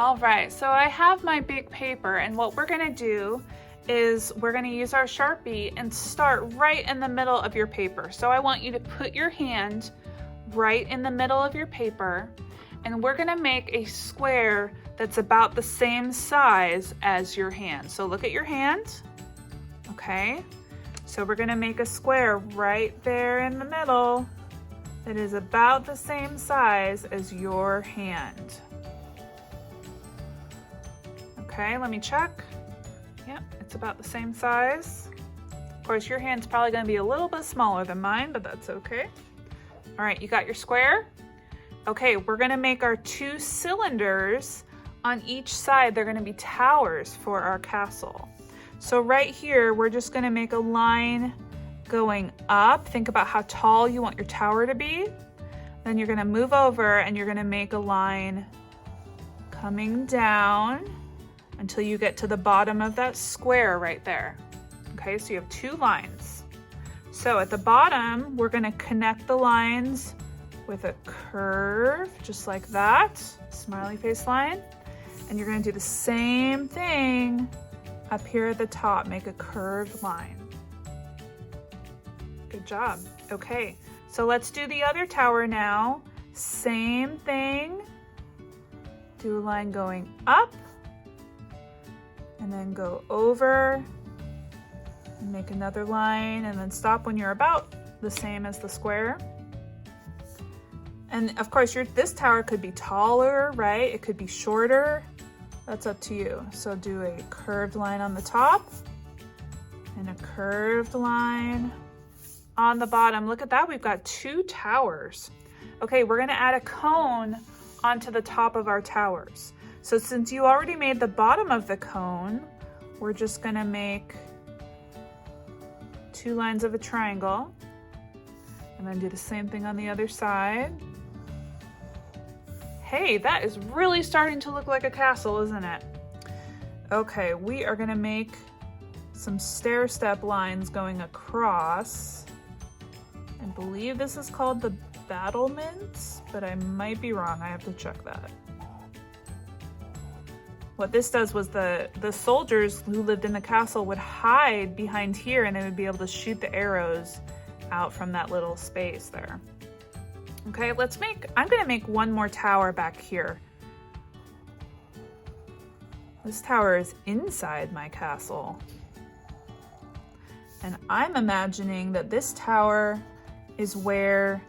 All right, so I have my big paper, and what we're gonna do is we're gonna use our Sharpie and start right in the middle of your paper. So I want you to put your hand right in the middle of your paper, and we're gonna make a square that's about the same size as your hand. So look at your hand, okay? So we're gonna make a square right there in the middle that is about the same size as your hand. Okay, let me check. Yep, it's about the same size. Of course, your hand's probably gonna be a little bit smaller than mine, but that's okay. All right, you got your square? Okay, we're gonna make our two cylinders on each side. They're gonna be towers for our castle. So right here, we're just gonna make a line going up. Think about how tall you want your tower to be. Then you're gonna move over and you're gonna make a line coming down until you get to the bottom of that square right there. Okay, so you have two lines. So at the bottom, we're gonna connect the lines with a curve, just like that, smiley face line. And you're gonna do the same thing up here at the top, make a curved line. Good job. Okay, so let's do the other tower now. Same thing. Do a line going up, and then go over, and make another line, and then stop when you're about the same as the square. And of course, this tower could be taller, right? It could be shorter. That's up to you. So do a curved line on the top and a curved line on the bottom. Look at that, we've got two towers. Okay, we're gonna add a cone onto the top of our towers. So since you already made the bottom of the cone, we're just gonna make two lines of a triangle and then do the same thing on the other side. Hey, that is really starting to look like a castle, isn't it? Okay, we are gonna make some stair-step lines going across. I believe this is called the battlements, but I might be wrong. I have to check that. What this does was the soldiers who lived in the castle would hide behind here, and they would be able to shoot the arrows out from that little space there. Okay, I'm gonna make one more tower back here. This tower is inside my castle. And I'm imagining that this tower is where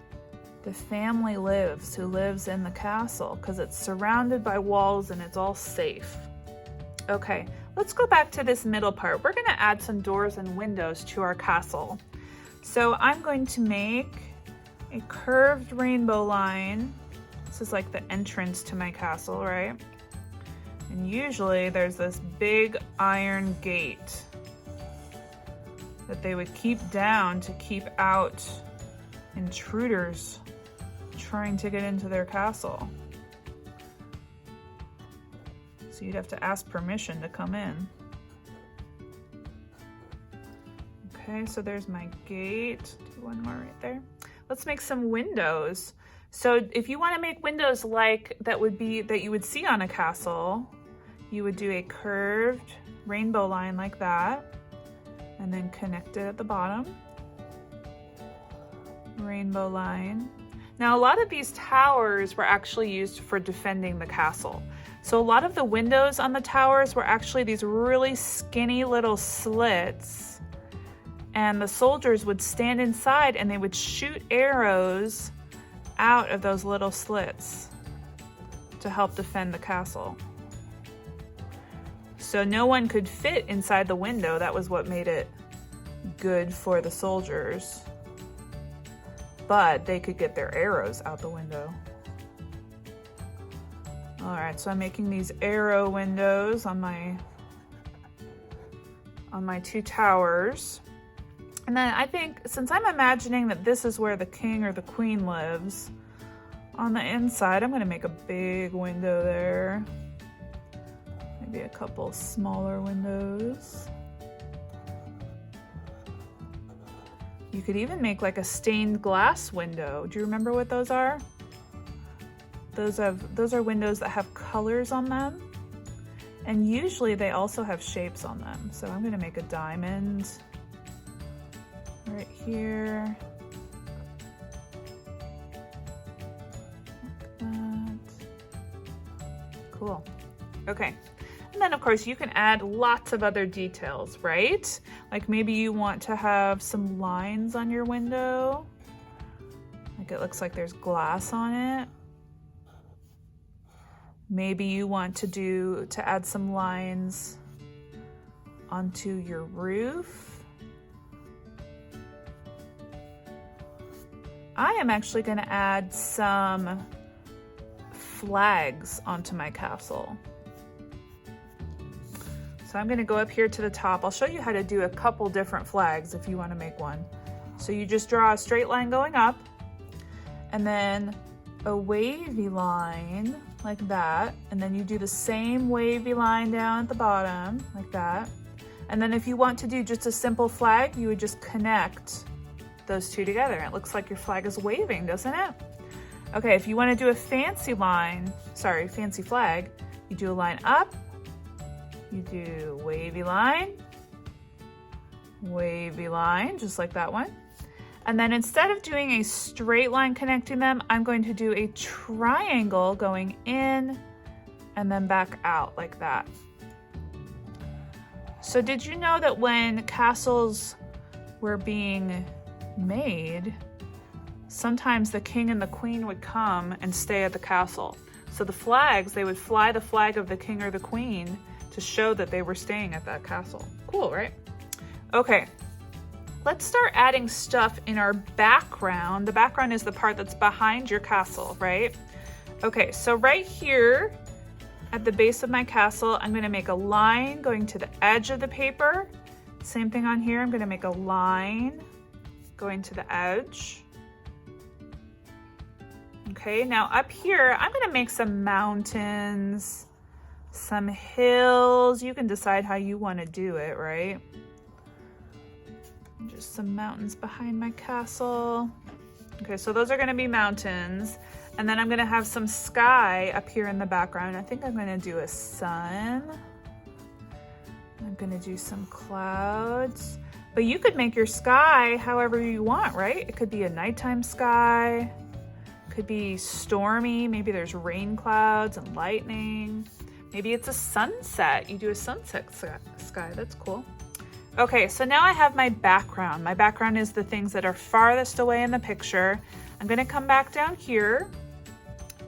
the family lives who lives in the castle, because it's surrounded by walls and it's all safe. Okay, let's go back to this middle part. We're gonna add some doors and windows to our castle. So I'm going to make a curved rainbow line. This is like the entrance to my castle, right? And usually there's this big iron gate that they would keep down to keep out intruders trying to get into their castle. So you'd have to ask permission to come in. Okay, so there's my gate. Do one more right there. Let's make some windows. So if you want to make windows like that you would see on a castle, you would do a curved rainbow line like that, and then connect it at the bottom. Rainbow line. Now, a lot of these towers were actually used for defending the castle. So a lot of the windows on the towers were actually these really skinny little slits, and the soldiers would stand inside and they would shoot arrows out of those little slits to help defend the castle. So no one could fit inside the window. That was what made it good for the soldiers. But they could get their arrows out the window. All right, so I'm making these arrow windows on my two towers. And then I think, since I'm imagining that this is where the king or the queen lives, on the inside, I'm gonna make a big window there. Maybe a couple smaller windows. You could even make like a stained glass window. Do you remember what those are? Those are windows that have colors on them. And usually they also have shapes on them. So I'm gonna make a diamond right here. Like that. Cool. Okay. And then of course you can add lots of other details, right? Like maybe you want to have some lines on your window. Like it looks like there's glass on it. Maybe you want to add some lines onto your roof. I am actually going to add some flags onto my castle. So I'm going to go up here to the top. I'll show you how to do a couple different flags if you want to make one. So you just draw a straight line going up and then a wavy line like that, and then you do the same wavy line down at the bottom like that. And then if you want to do just a simple flag, you would just connect those two together. It looks like your flag is waving, doesn't it? Okay, if you want to do a fancy flag, you do a line up, you do wavy line, just like that one. And then instead of doing a straight line connecting them, I'm going to do a triangle going in and then back out like that. So did you know that when castles were being made, sometimes the king and the queen would come and stay at the castle? So the flags, they would fly the flag of the king or the queen to show that they were staying at that castle. Cool, right? Okay. Let's start adding stuff in our background. The background is the part that's behind your castle, right? Okay, so right here at the base of my castle, I'm gonna make a line going to the edge of the paper. Same thing on here, I'm gonna make a line going to the edge. Okay, now up here, I'm gonna make some mountains, some hills. You can decide how you wanna do it, right? Just some mountains behind my castle. Okay, so those are gonna be mountains. And then I'm gonna have some sky up here in the background. I think I'm gonna do a sun. I'm gonna do some clouds. But you could make your sky however you want, right? It could be a nighttime sky. Could be stormy. Maybe there's rain clouds and lightning. Maybe it's a sunset. You do a sunset sky, that's cool. Okay, so now I have my background. My background is the things that are farthest away in the picture. I'm gonna come back down here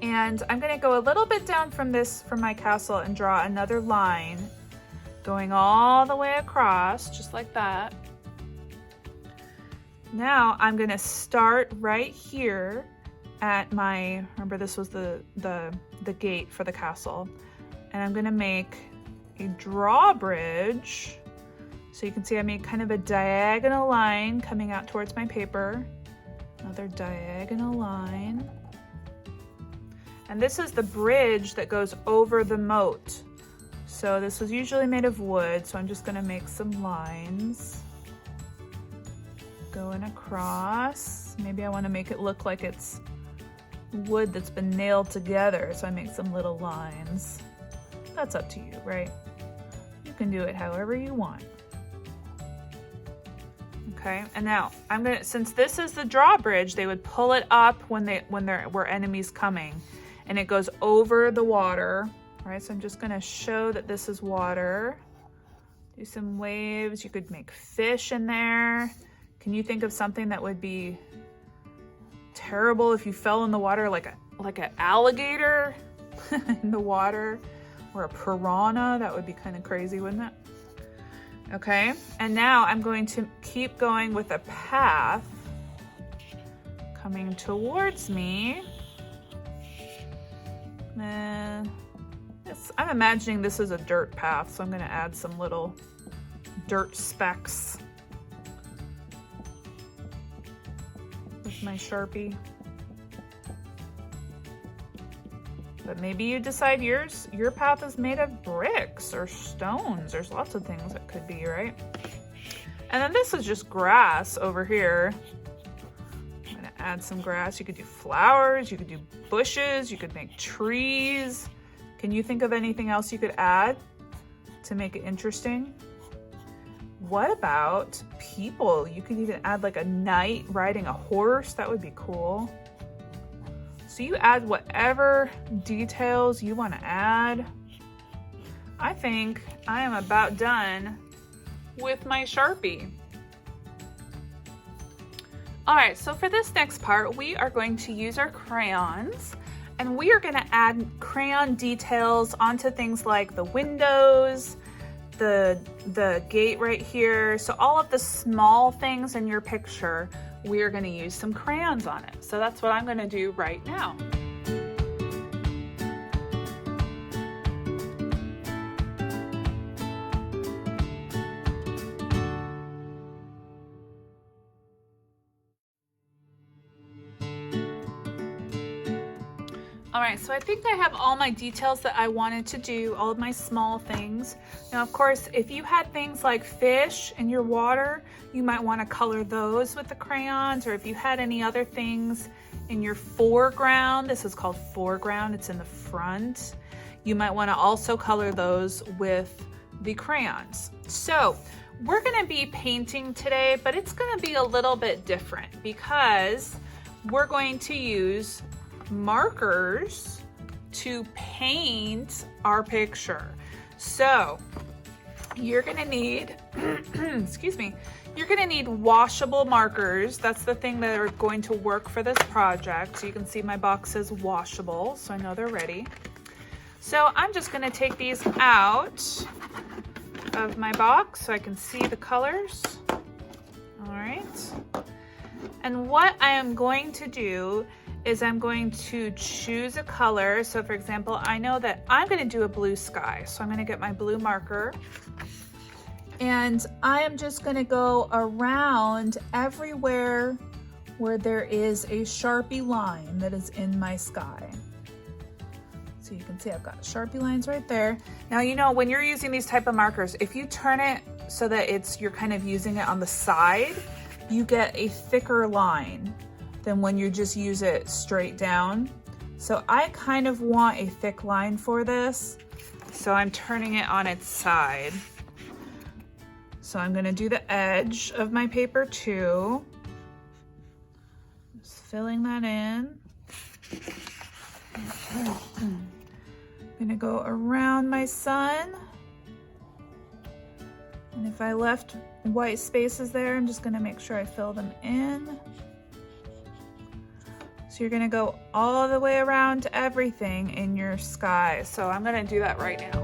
and I'm gonna go a little bit down from my castle and draw another line going all the way across, just like that. Now I'm gonna start right here at remember this was the gate for the castle, and I'm gonna make a drawbridge. So you can see I made kind of a diagonal line coming out towards my paper. Another diagonal line. And this is the bridge that goes over the moat. So this was usually made of wood, so I'm just gonna make some lines going across. Maybe I wanna make it look like it's wood that's been nailed together, so I make some little lines. That's up to you, right? You can do it however you want. Okay, and now since this is the drawbridge, they would pull it up when there were enemies coming, and it goes over the water. All right, so I'm just gonna show that this is water. Do some waves. You could make fish in there. Can you think of something that would be terrible if you fell in the water, like an alligator in the water, or a piranha? That would be kind of crazy, wouldn't it? Okay, and now I'm going to keep going with a path coming towards me. I'm imagining this is a dirt path, so I'm going to add some little dirt specks with my Sharpie. But maybe you decide your path is made of bricks or stones. There's lots of things it could be, right? And then this is just grass over here. I'm gonna add some grass. You could do flowers, you could do bushes, you could make trees. Can you think of anything else you could add to make it interesting? What about people? You could even add like a knight riding a horse. That would be cool. So you add whatever details you want to add. I think I am about done with my Sharpie. All right, so for this next part, we are going to use our crayons and we are going to add crayon details onto things like the windows, the gate right here. So all of the small things in your picture, we are going to use some crayons on it. So that's what I'm going to do right now. All right, so I think I have all my details that I wanted to do, all of my small things. Now, of course, if you had things like fish in your water, you might want to color those with the crayons, or if you had any other things in your foreground, this is called foreground, it's in the front, you might want to also color those with the crayons. So we're going to be painting today, but it's going to be a little bit different because we're going to use markers to paint our picture. So you're gonna need, excuse me, you're gonna need washable markers. That's the thing that are going to work for this project. So you can see my box says washable, so I know they're ready. So I'm just gonna take these out of my box so I can see the colors. All right. And what I am going to do is I'm going to choose a color. So for example, I know that I'm gonna do a blue sky. So I'm gonna get my blue marker and I am just gonna go around everywhere where there is a Sharpie line that is in my sky. So you can see I've got Sharpie lines right there. Now, you know, when you're using these type of markers, if you turn it so that you're kind of using it on the side, you get a thicker line than when you just use it straight down. So I kind of want a thick line for this. So I'm turning it on its side. So I'm gonna do the edge of my paper too. Just filling that in. I'm gonna go around my sun. And if I left white spaces there, I'm just gonna make sure I fill them in. So you're gonna go all the way around everything in your sky. So I'm gonna do that right now.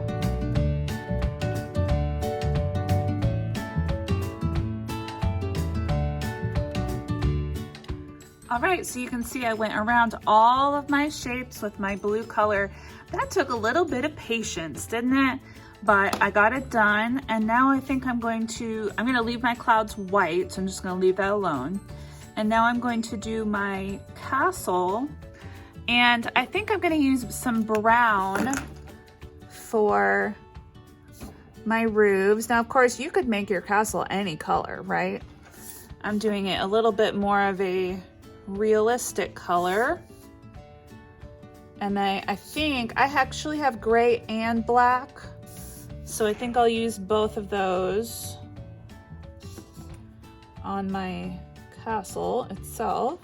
All right, so you can see I went around all of my shapes with my blue color. That took a little bit of patience, didn't it? But I got it done, and now I think I'm gonna leave my clouds white, so I'm just gonna leave that alone. And now I'm going to do my castle, and I think I'm gonna use some brown for my roofs. Now, of course, you could make your castle any color, right? I'm doing it a little bit more of a realistic color. And I think I actually have gray and black, so I think I'll use both of those on my castle itself.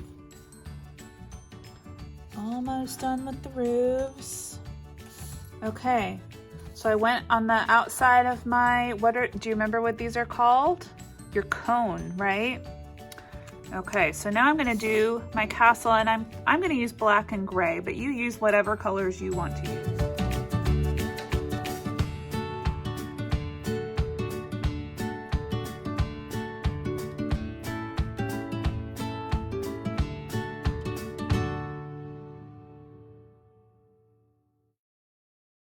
Almost done with the roofs. Okay, so I went on the outside of my, do you remember what these are called? Your cone, right? Okay, so now I'm gonna do my castle, and I'm gonna use black and gray, but you use whatever colors you want to use.